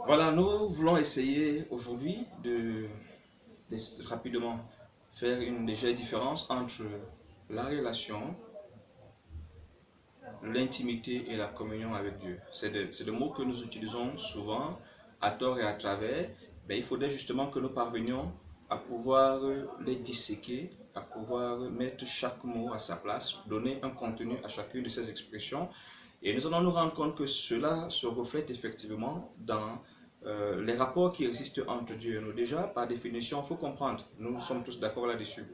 Voilà, nous voulons essayer aujourd'hui de rapidement faire une légère différence entre la relation, l'intimité et la communion avec Dieu. C'est des mots que nous utilisons souvent à tort et à travers. Mais il faudrait justement que nous parvenions à pouvoir les disséquer, à pouvoir mettre chaque mot à sa place, donner un contenu à chacune de ces expressions. Et nous allons nous rendre compte que cela se reflète effectivement dans les rapports qui existent entre Dieu et nous. Déjà, par définition, il faut comprendre, nous sommes tous d'accord là-dessus,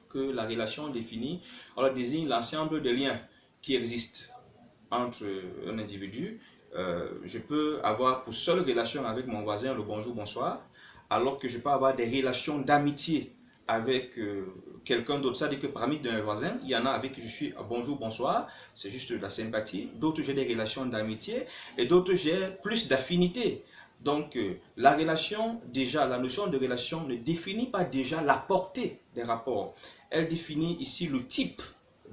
que la relation définie alors, désigne l'ensemble des liens qui existent entre un individu. Je peux avoir pour seule relation avec mon voisin le bonjour, bonsoir, alors que je peux avoir des relations d'amitié avec quelqu'un d'autre. C'est-à-dire que parmi mes voisins, il y en a avec qui je suis bonjour, bonsoir, c'est juste de la sympathie. D'autres, j'ai des relations d'amitié et d'autres, j'ai plus d'affinité. Donc, la relation, déjà, la notion de relation ne définit pas déjà la portée des rapports. Elle définit ici le type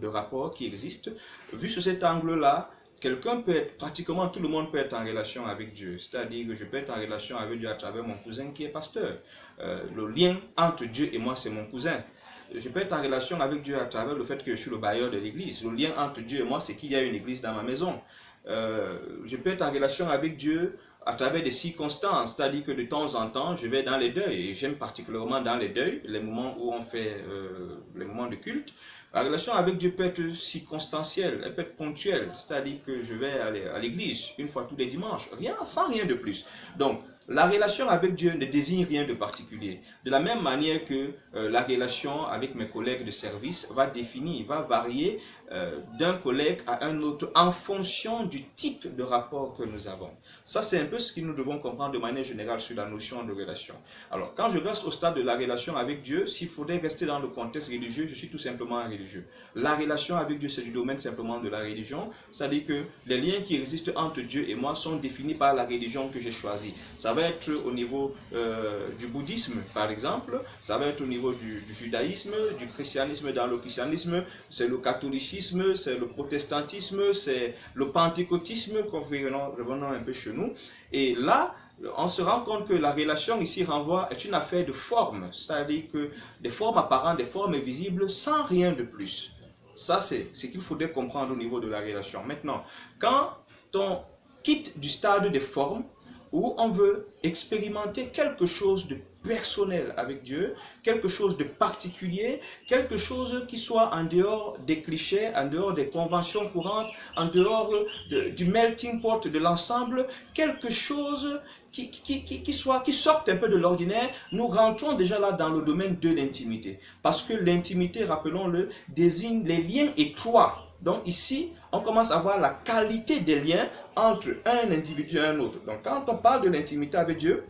de rapport qui existe. Vu sous cet angle-là, quelqu'un peut être, pratiquement tout le monde peut être en relation avec Dieu. C'est-à-dire que je peux être en relation avec Dieu à travers mon cousin qui est pasteur. Le lien entre Dieu et moi, c'est mon cousin. Je peux être en relation avec Dieu à travers le fait que je suis le bailleur de l'église. Le lien entre Dieu et moi, c'est qu'il y a une église dans ma maison. Je peux être en relation avec Dieu à travers des circonstances, c'est-à-dire que de temps en temps, je vais dans les deuils, et j'aime particulièrement dans les deuils, les moments où on fait les moments de culte. La relation avec Dieu peut être circonstancielle, elle peut être ponctuelle, c'est-à-dire que je vais aller à l'église une fois tous les dimanches, sans rien de plus. Donc, la relation avec Dieu ne désigne rien de particulier. De la même manière que la relation avec mes collègues de service va définir, va varier d'un collègue à un autre en fonction du type de rapport que nous avons. Ça, c'est un peu ce que nous devons comprendre de manière générale sur la notion de relation. Alors, quand je reste au stade de la relation avec Dieu, s'il faudrait rester dans le contexte religieux, je suis tout simplement un religieux. La relation avec Dieu, c'est du domaine simplement de la religion, c'est-à-dire que les liens qui existent entre Dieu et moi sont définis par la religion que j'ai choisie. Ça va être au niveau du bouddhisme, par exemple, ça va être au niveau du judaïsme, du christianisme. Dans le christianisme, c'est le catholicisme, c'est le protestantisme, c'est le pentecôtisme, revenons un peu chez nous. Et là, on se rend compte que la relation ici est une affaire de forme, c'est-à-dire que des formes apparentes, des formes visibles, sans rien de plus. Ça, c'est ce qu'il faudrait comprendre au niveau de la relation. Maintenant, quand on quitte du stade des formes, où on veut expérimenter quelque chose de personnel avec Dieu, quelque chose de particulier, quelque chose qui soit en dehors des clichés, en dehors des conventions courantes, en dehors du melting pot de l'ensemble, quelque chose qui sorte un peu de l'ordinaire. Nous rentrons déjà là dans le domaine de l'intimité. Parce que l'intimité, rappelons-le, désigne les liens étroits. Donc ici, on commence à voir la qualité des liens entre un individu et un autre. Donc quand on parle de l'intimité avec Dieu,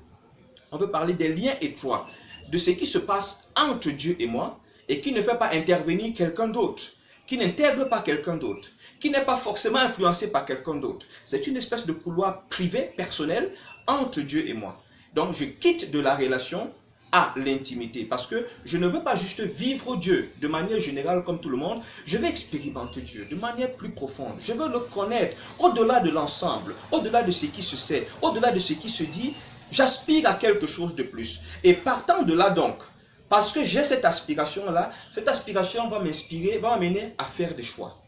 on veut parler des liens étroits, de ce qui se passe entre Dieu et moi, et qui ne fait pas intervenir quelqu'un d'autre, qui n'intègre pas quelqu'un d'autre, qui n'est pas forcément influencé par quelqu'un d'autre. C'est une espèce de couloir privé, personnel, entre Dieu et moi. Donc je quitte de la relation à l'intimité, parce que je ne veux pas juste vivre Dieu de manière générale comme tout le monde, je veux expérimenter Dieu de manière plus profonde, je veux le connaître au-delà de l'ensemble, au-delà de ce qui se sait, au-delà de ce qui se dit. J'aspire à quelque chose de plus. Et partant de là donc, parce que j'ai cette aspiration-là, cette aspiration va m'inspirer, va m'amener à faire des choix.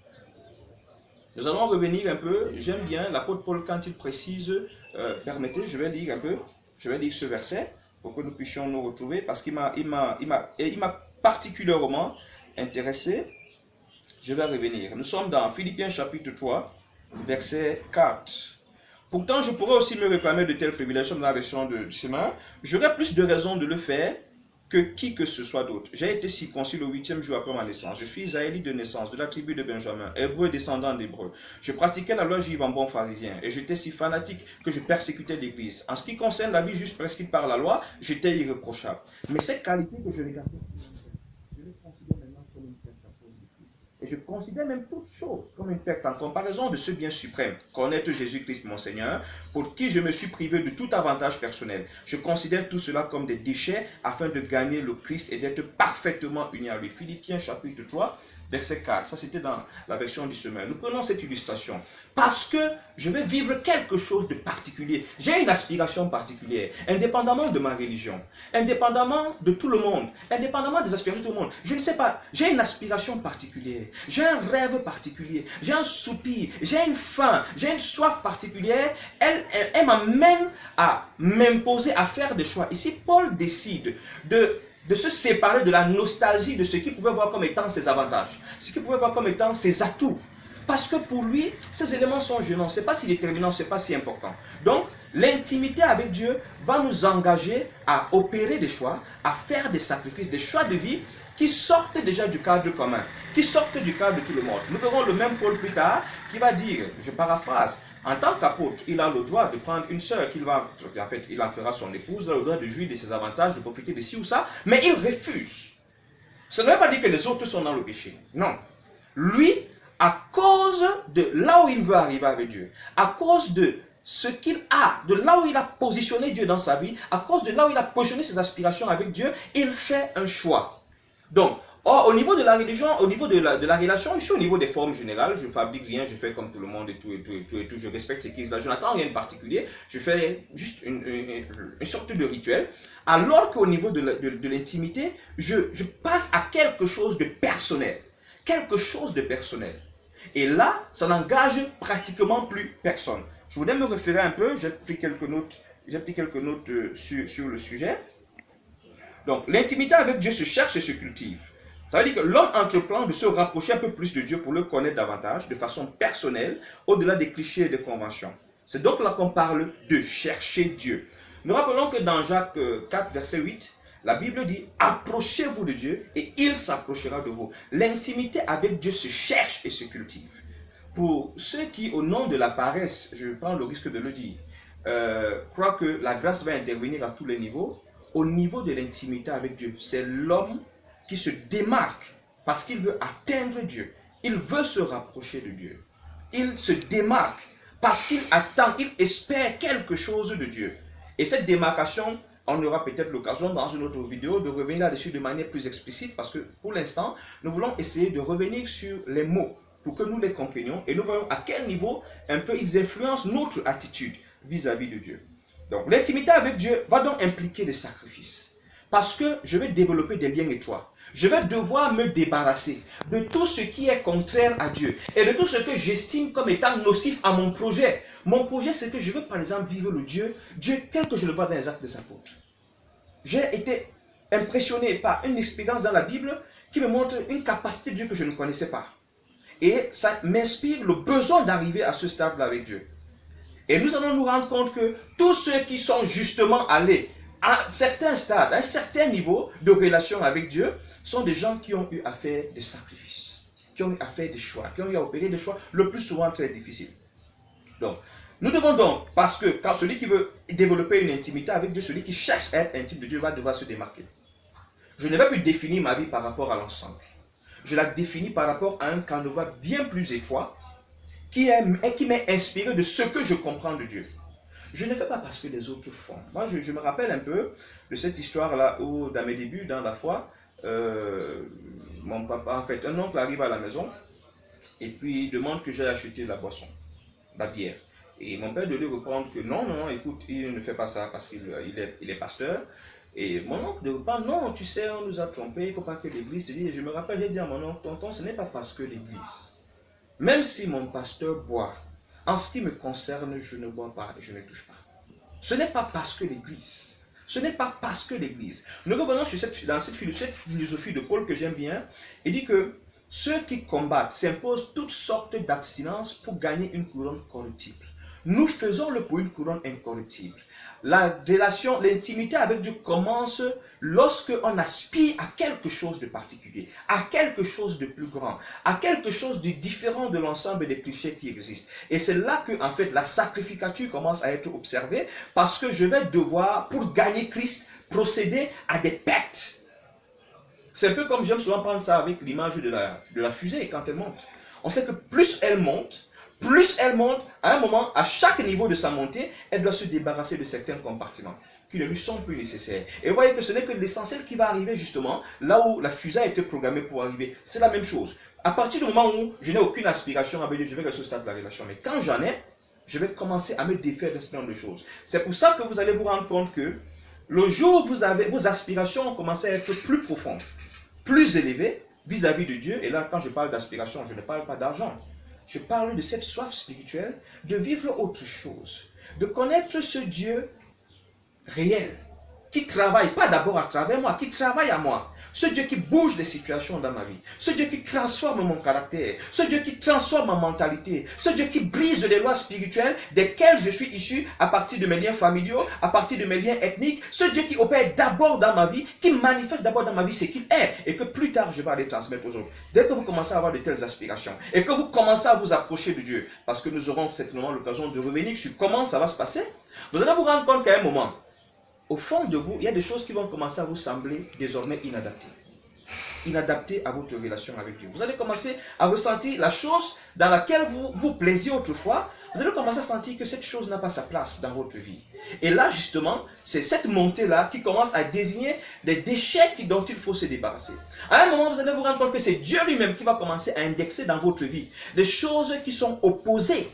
Nous allons revenir un peu, j'aime bien l'apôtre Paul quand il précise, permettez, je vais lire un peu, je vais lire ce verset pour que nous puissions nous retrouver, parce qu'il m'a particulièrement intéressé. Je vais revenir. Nous sommes dans Philippiens chapitre 3, verset 4. Pourtant, je pourrais aussi me réclamer de tels privilèges dans la version de Chemin. J'aurais plus de raisons de le faire que qui que ce soit d'autre. J'ai été circoncis le 8e jour après ma naissance. Je suis israélite de naissance, de la tribu de Benjamin, hébreu descendant d'hébreu. Je pratiquais la loi juive en bon pharisien, et j'étais si fanatique que je persécutais l'Église. En ce qui concerne la vie juste prescrite par la loi, j'étais irréprochable. Mais cette qualité que je regardais, je les considère maintenant comme une perte à cause de Christ. Et je considère même toute chose comme une perte en comparaison de ce bien suprême, connaître Jésus-Christ mon Seigneur, pour qui je me suis privé de tout avantage personnel. Je considère tout cela comme des déchets afin de gagner le Christ et d'être parfaitement uni à lui. Philippiens chapitre 3, verset 4. Ça, c'était dans la version du semaine. Nous prenons cette illustration. Parce que je vais vivre quelque chose de particulier. J'ai une aspiration particulière, indépendamment de ma religion, indépendamment de tout le monde, indépendamment des aspirations de tout le monde. Je ne sais pas, j'ai une aspiration particulière, j'ai un rêve particulier, j'ai un soupir, j'ai une faim, j'ai une soif particulière. Elle m'amène à m'imposer à faire des choix. Ici, Paul décide de se séparer de la nostalgie de ce qu'il pouvait voir comme étant ses avantages, ce qu'il pouvait voir comme étant ses atouts. Parce que pour lui, ces éléments sont gênants, ce n'est pas si déterminant, ce n'est pas si important. Donc, l'intimité avec Dieu va nous engager à opérer des choix, à faire des sacrifices, des choix de vie qui sortent déjà du cadre commun, qui sortent du cadre de tout le monde. Nous verrons le même Paul plus tard qui va dire, je paraphrase, en tant qu'apôtre, il a le droit de prendre une sœur en fait, il en fera son épouse, il a le droit de jouir de ses avantages, de profiter de ci ou ça, mais il refuse. Ça ne veut pas dire que les autres sont dans le péché. Non. Lui, à cause de là où il veut arriver avec Dieu, à cause de ce qu'il a, de là où il a positionné Dieu dans sa vie, à cause de là où il a positionné ses aspirations avec Dieu, il fait un choix. Donc, au niveau de la religion, au niveau de la relation, je suis au niveau des formes générales, je fabrique rien, je fais comme tout le monde et tout, je respecte ce qui est là, je n'attends rien de particulier, je fais juste une sorte de rituel, alors qu'au niveau de l'intimité, je passe à quelque chose de personnel, Et là, ça n'engage pratiquement plus personne. Je voudrais me référer un peu, j'ai pris quelques notes sur le sujet. Donc, l'intimité avec Dieu se cherche et se cultive. Ça veut dire que l'homme entreprend de se rapprocher un peu plus de Dieu pour le connaître davantage, de façon personnelle, au-delà des clichés et des conventions. C'est donc là qu'on parle de chercher Dieu. Nous rappelons que dans Jacques 4, verset 8, la Bible dit « Approchez-vous de Dieu et il s'approchera de vous ». L'intimité avec Dieu se cherche et se cultive. Pour ceux qui, au nom de la paresse, je prends le risque de le dire, croient que la grâce va intervenir à tous les niveaux, au niveau de l'intimité avec Dieu, c'est l'homme qui se démarque parce qu'il veut atteindre Dieu. Il veut se rapprocher de Dieu. Il se démarque parce qu'il attend, il espère quelque chose de Dieu. Et cette démarcation, on aura peut-être l'occasion dans une autre vidéo de revenir là-dessus de manière plus explicite parce que pour l'instant, nous voulons essayer de revenir sur les mots pour que nous les comprenions et nous voyons à quel niveau un peu ils influencent notre attitude vis-à-vis de Dieu. Donc l'intimité avec Dieu va donc impliquer des sacrifices parce que je vais développer des liens étroits. Je vais devoir me débarrasser de tout ce qui est contraire à Dieu et de tout ce que j'estime comme étant nocif à mon projet. Mon projet, c'est que je veux par exemple vivre le Dieu tel que je le vois dans les Actes des Apôtres. J'ai été impressionné par une expérience dans la Bible qui me montre une capacité de Dieu que je ne connaissais pas. Et ça m'inspire le besoin d'arriver à ce stade-là avec Dieu. Et nous allons nous rendre compte que tous ceux qui sont justement allés à un certain stade, à un certain niveau de relation avec Dieu, sont des gens qui ont eu à faire des sacrifices, qui ont eu à faire des choix, qui ont eu à opérer des choix, le plus souvent très difficiles. Donc, nous devons donc, parce que quand celui qui veut développer une intimité avec Dieu, celui qui cherche à être intime de Dieu va devoir se démarquer. Je ne vais plus définir ma vie par rapport à l'ensemble. Je la définis par rapport à un canevas bien plus étroit qui m'est inspiré de ce que je comprends de Dieu. Je ne fais pas parce que les autres font. Moi, je me rappelle un peu de cette histoire-là où, dans mes débuts, dans la foi, mon papa, en fait, un oncle arrive à la maison et puis il demande que j'aille acheter la boisson, la bière. Et mon père de lui répondre que non, écoute, il ne fait pas ça parce qu'il est pasteur. Et mon oncle de répondre, non, tu sais, on nous a trompés, il ne faut pas que l'église te dise. Et je me rappelle, j'ai dit à mon oncle, tonton, ce n'est pas parce que l'église, même si mon pasteur boit, en ce qui me concerne, je ne bois pas et je ne touche pas. Ce n'est pas parce que l'église. Ce n'est pas parce que l'église. Nous revenons dans cette philosophie de Paul que j'aime bien. Il dit que ceux qui combattent s'imposent toutes sortes d'abstinences pour gagner une couronne corruptible. Nous faisons-le pour une couronne incorruptible. La relation, l'intimité avec Dieu commence lorsque on aspire à quelque chose de particulier, à quelque chose de plus grand, à quelque chose de différent de l'ensemble des clichés qui existent. Et c'est là que, en fait, la sacrificature commence à être observée parce que je vais devoir, pour gagner Christ, procéder à des pertes. C'est un peu comme j'aime souvent prendre ça avec l'image de la fusée quand elle monte. On sait que plus elle monte, plus elle monte, à un moment, à chaque niveau de sa montée, elle doit se débarrasser de certains compartiments qui ne lui sont plus nécessaires. Et vous voyez que ce n'est que l'essentiel qui va arriver justement là où la fusée a été programmée pour arriver. C'est la même chose. À partir du moment où je n'ai aucune aspiration avec Dieu, je vais rester au stade de la relation. Mais quand j'en ai, je vais commencer à me défaire d'un certain nombre de choses. C'est pour ça que vous allez vous rendre compte que le jour où vos aspirations ont commencé à être plus profondes, plus élevées vis-à-vis de Dieu, et là quand je parle d'aspiration, je ne parle pas d'argent. Je parle de cette soif spirituelle, de vivre autre chose, de connaître ce Dieu réel, qui travaille, pas d'abord à travers moi, qui travaille à moi. Ce Dieu qui bouge les situations dans ma vie. Ce Dieu qui transforme mon caractère. Ce Dieu qui transforme ma mentalité. Ce Dieu qui brise les lois spirituelles desquelles je suis issu à partir de mes liens familiaux, à partir de mes liens ethniques. Ce Dieu qui opère d'abord dans ma vie, qui manifeste d'abord dans ma vie ce qu'il est et que plus tard je vais aller transmettre aux autres. Dès que vous commencez à avoir de telles aspirations et que vous commencez à vous approcher de Dieu, parce que nous aurons certainement l'occasion de revenir sur comment ça va se passer, vous allez vous rendre compte qu'à un moment, au fond de vous, il y a des choses qui vont commencer à vous sembler désormais inadaptées. Inadaptées à votre relation avec Dieu. Vous allez commencer à ressentir la chose dans laquelle vous vous plaisiez autrefois. Vous allez commencer à sentir que cette chose n'a pas sa place dans votre vie. Et là, justement, c'est cette montée-là qui commence à désigner des déchets dont il faut se débarrasser. À un moment, vous allez vous rendre compte que c'est Dieu lui-même qui va commencer à indexer dans votre vie des choses qui sont opposées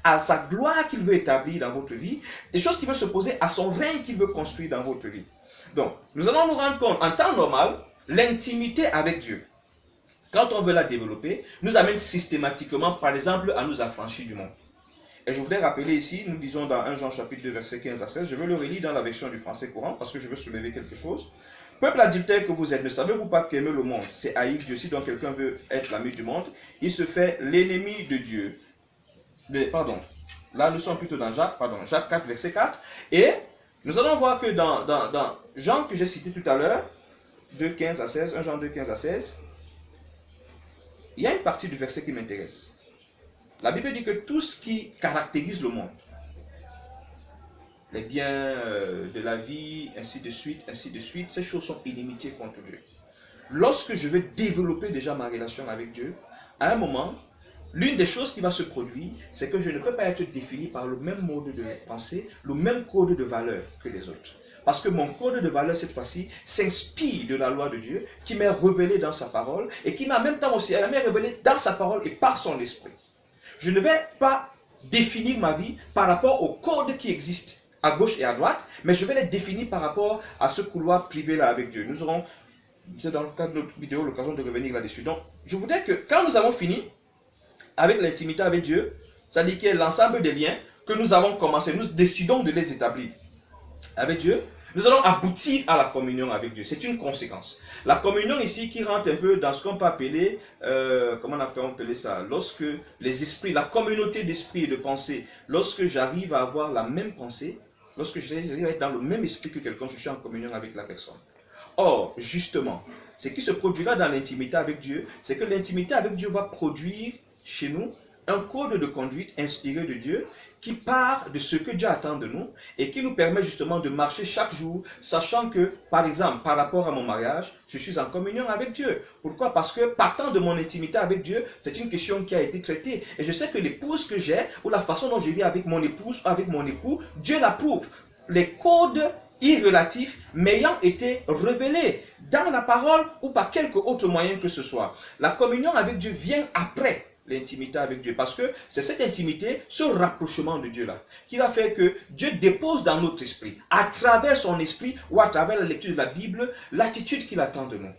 à sa gloire qu'il veut établir dans votre vie, des choses qui veulent s'opposer à son règne qu'il veut construire dans votre vie. Donc, nous allons nous rendre compte, en temps normal, l'intimité avec Dieu, quand on veut la développer, nous amène systématiquement, par exemple, à nous affranchir du monde. Et je voudrais rappeler ici, nous disons dans 1 Jean chapitre 2, verset 15 à 16, je vais le relire dans la version du français courant, parce que je veux soulever quelque chose. Peuple adultère que vous êtes, ne savez-vous pas qu'aimer le monde, c'est haïr Dieu? Si donc quelqu'un veut être l'ami du monde, il se fait l'ennemi de Dieu. Pardon, là nous sommes plutôt dans Jacques 4, verset 4. Et nous allons voir que dans Jean que j'ai cité tout à l'heure, 2, 15 à 16, 1 Jean 2, 15 à 16, il y a une partie du verset qui m'intéresse. La Bible dit que tout ce qui caractérise le monde, les biens de la vie, ainsi de suite, ces choses sont inimitié contre Dieu. Lorsque je vais développer déjà ma relation avec Dieu, à un moment, l'une des choses qui va se produire, c'est que je ne peux pas être défini par le même mode de pensée, le même code de valeur que les autres. Parce que mon code de valeur, cette fois-ci, s'inspire de la loi de Dieu, qui m'est révélée dans sa parole, et qui m'a en même temps aussi, elle m'est révélée dans sa parole et par son esprit. Je ne vais pas définir ma vie par rapport au code qui existe à gauche et à droite, mais je vais les définir par rapport à ce couloir privé-là avec Dieu. Nous aurons, dans le cadre de notre vidéo, l'occasion de revenir là-dessus. Donc, je voudrais que, quand nous avons fini, avec l'intimité avec Dieu, c'est-à-dire que l'ensemble des liens que nous avons commencé, nous décidons de les établir avec Dieu, nous allons aboutir à la communion avec Dieu. C'est une conséquence. La communion ici qui rentre un peu dans ce qu'on peut appeler, comment on peut appeler ça, lorsque les esprits, la communauté d'esprit et de pensée, lorsque j'arrive à avoir la même pensée, lorsque j'arrive à être dans le même esprit que quelqu'un, je suis en communion avec la personne. Or, justement, ce qui se produira dans l'intimité avec Dieu, c'est que l'intimité avec Dieu va produire chez nous un code de conduite inspiré de Dieu qui part de ce que Dieu attend de nous et qui nous permet justement de marcher chaque jour, sachant que, par exemple, par rapport à mon mariage, je suis en communion avec Dieu. Pourquoi? Parce que partant de mon intimité avec Dieu, c'est une question qui a été traitée. Et je sais que l'épouse que j'ai, ou la façon dont je vis avec mon épouse ou avec mon époux, Dieu l'approuve. Les codes irrelatifs m'ayant été révélés dans la parole ou par quelque autre moyen que ce soit. La communion avec Dieu vient après l'intimité avec Dieu, parce que c'est cette intimité, ce rapprochement de Dieu là, qui va faire que Dieu dépose dans notre esprit, à travers son esprit ou à travers la lecture de la Bible, l'attitude qu'il attend de nous.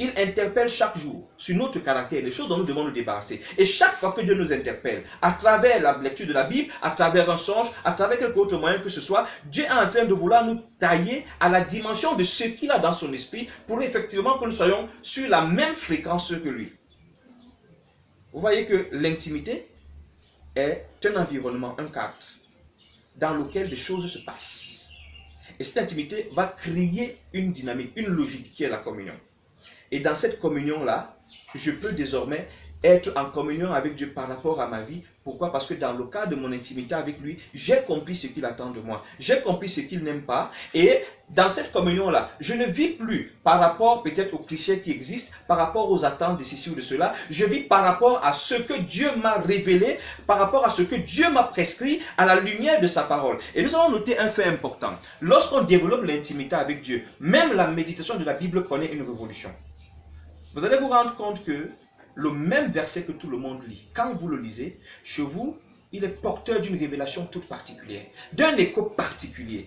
Il interpelle chaque jour sur notre caractère, les choses dont nous devons nous débarrasser. Et chaque fois que Dieu nous interpelle, à travers la lecture de la Bible, à travers un songe, à travers quelque autre moyen que ce soit, Dieu est en train de vouloir nous tailler à la dimension de ce qu'il a dans son esprit pour effectivement que nous soyons sur la même fréquence que lui. Vous voyez que l'intimité est un environnement, un cadre, dans lequel des choses se passent. Et cette intimité va créer une dynamique, une logique qui est la communion. Et dans cette communion-là, je peux désormais être en communion avec Dieu par rapport à ma vie. Pourquoi? Parce que dans le cadre de mon intimité avec lui, j'ai compris ce qu'il attend de moi. J'ai compris ce qu'il n'aime pas. Et dans cette communion-là, je ne vis plus par rapport peut-être aux clichés qui existent, par rapport aux attentes de ceci ou de cela. Je vis par rapport à ce que Dieu m'a révélé, par rapport à ce que Dieu m'a prescrit à la lumière de sa parole. Et nous allons noter un fait important. Lorsqu'on développe l'intimité avec Dieu, même la méditation de la Bible connaît une révolution. Vous allez vous rendre compte que le même verset que tout le monde lit, quand vous le lisez, chez vous, il est porteur d'une révélation toute particulière, d'un écho particulier.